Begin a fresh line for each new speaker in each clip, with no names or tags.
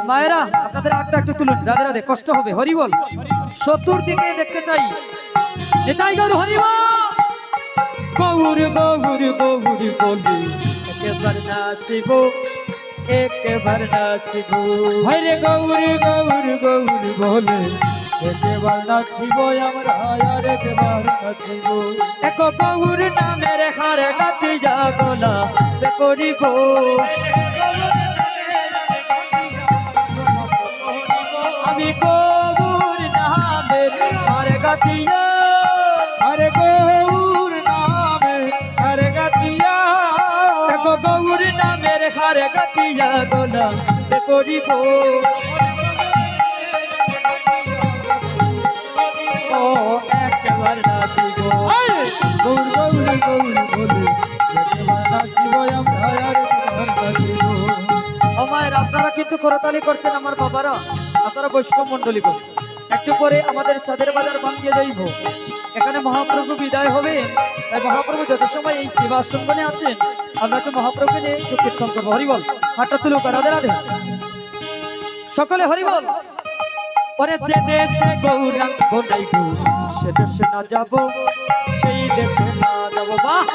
মায়েরা আপনাদের হাতটা একটু তুলুন, রাধে রাধে, কষ্ট হবে। হরি বল, চতুর্দিকে দেখতে চাই। এটাই গৌর হরি বল। গৌর গৌর গৌর বলি একবার নাচিব, একবার নাচিব।
হরে গৌর গৌর গৌর বলে একবার নাচিব আমরা, আর একবার নাচিব।
এক গৌর নামের হারে গাতিয়া গোলা করিব, আমি গৌর নামের হারে গাতিয়া,
হরে গৌর নামে হরে গাতিয়া,
এক গৌর নামের হারে গাতিয়া গোলা করিব। ও একবার নাচিব,
গৌর গৌর গৌর বলে একবার নাচিব আমরা, আর একবার নাচিব।
আমার আপনারা কিন্তু করতালি করছেন আমার বাবারা, আপনারা বৈষ্ণব মন্ডলী করুন। একটু পরে আমাদের চাঁদের বাজার ভাঙিয়ে যাইব, এখানে মহাপ্রভু বিদায় হবে। তাই মহাপ্রভু যত সময় এই সেবা সঙ্গনে আছেন, আমরা একটু মহাপ্রভুকে নিয়ে একটু কীর্তন করবো। হরিবল, হাতটা তুলুক, রাধে রাধে, সকলে হরিবল। পরে যে দেশে গৌরাঙ্গ নাইব, সে দেশে না যাব, সেই দেশে না যাব। বাহ,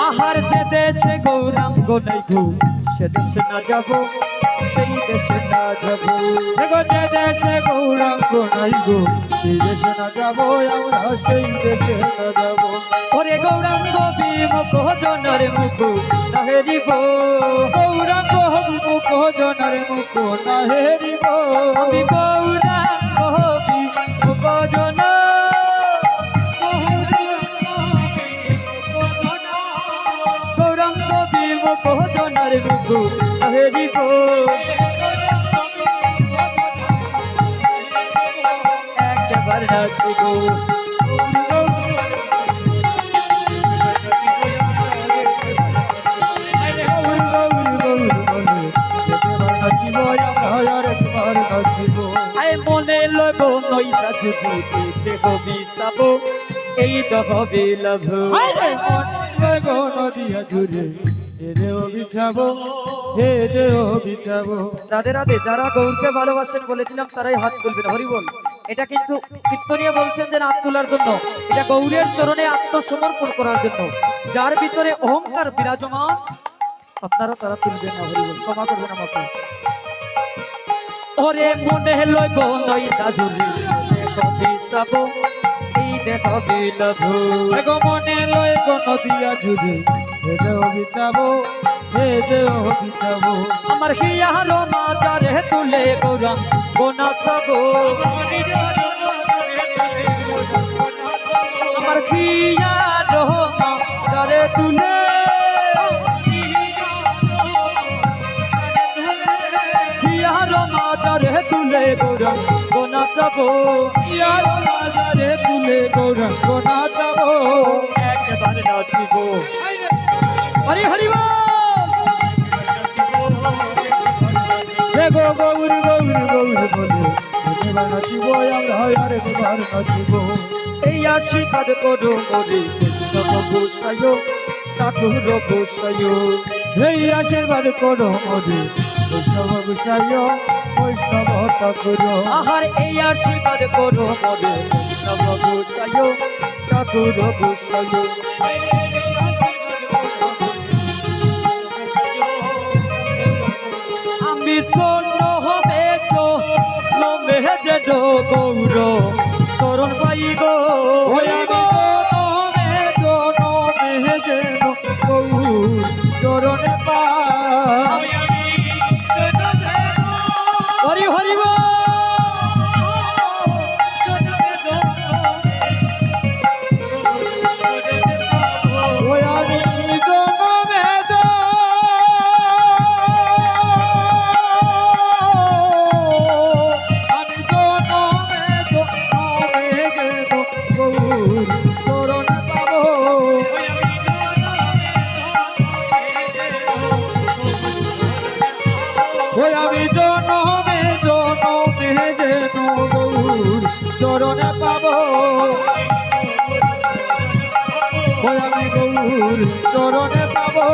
আহার যে দেশে গৌরাঙ্গ নাইব, সে দেশে না যাব, সেই দেশে না যাব।
দেখো যে দেশে গৌরাঙ্গ নাই গো, সেই দেশে না যাবো আমরা, সেই দেশে না যাবো।
ওরে গৌরাঙ্গ বিমুখ জনের মুখ না হেরিব,
গৌরাঙ্গ মুখ জনের মুখ না হেরিব,
আমি গৌরাঙ্গ বিমুখ জন, গৌরাঙ্গ বিমুখ জনের মুখ না হেরিব। একবার নাচিব,
গৌর গৌর গৌর বলে একবার নাচিব আমরা, আর একবার নাচিব।
আয় মনে লব নইতা যদি দেহ বিচাব, এই দহ বিলাভ।
গো নদিয়া জুড়ে হে দেহ বিছাবো, হে দেহ বিছাবো।
রাধে রাধে, যারা গৌরকে ভালোবাসেন বলেছিলাম তারাই হাত তুলবেন। হরিবল, এটা কিন্তু কীর্তনীয় বলছেন যে হাত তোলার জন্য, এটা গৌরের চরণে আত্মসমর্পণ করার জন্য। যার ভিতরে অহংকার বিরাজমান, আপনারা তারা তুলবেন না। হরিবল, ক্ষমা করবেন আমাকে। ওরে মনে লইব নইতা জুড়ে দেহ বিচাব, এই দেহ বিলাভ।
গো মনে লয় গো নদিয়া জুড়ে হে দেহ বিছাবো, হে দেহ বিছাবো।
আমার হিয়ার মাজারে তুলে গৌরাঙ্গ নাচাব, আমার হিয়ার মাজারে তুলে, হিয়ার মাজারে তুলে গৌরাঙ্গ নাচাব,
ইয়ার বাজারে তুলে গৌরাঙ্গ নাচাবো,
একবার নাচিব। হরি হরি বল।
হে গো গৌর গৌর গৌর বলে একবার নাচিব আমরা, আর একবার নাচিব।
এই আশীর্বাদ করো মরে বৈষ্ণব গোসাই, ঠাকুর গোসাই।
এই আশীর্বাদ করো মোরে বৈষ্ণব গোসাই, বৈষ্ণব ঠাকুর।
আহার এই আশীর্বাদ করো মরে বৈষ্ণব গোসাই, ঠাকুর গোসাই। আমি চন্ন হবে চলমে যেন গৌর শরণ পাই গো।
চরণে পা
হরি হরি বল।
ওই আমি গৌর চরণে পাবো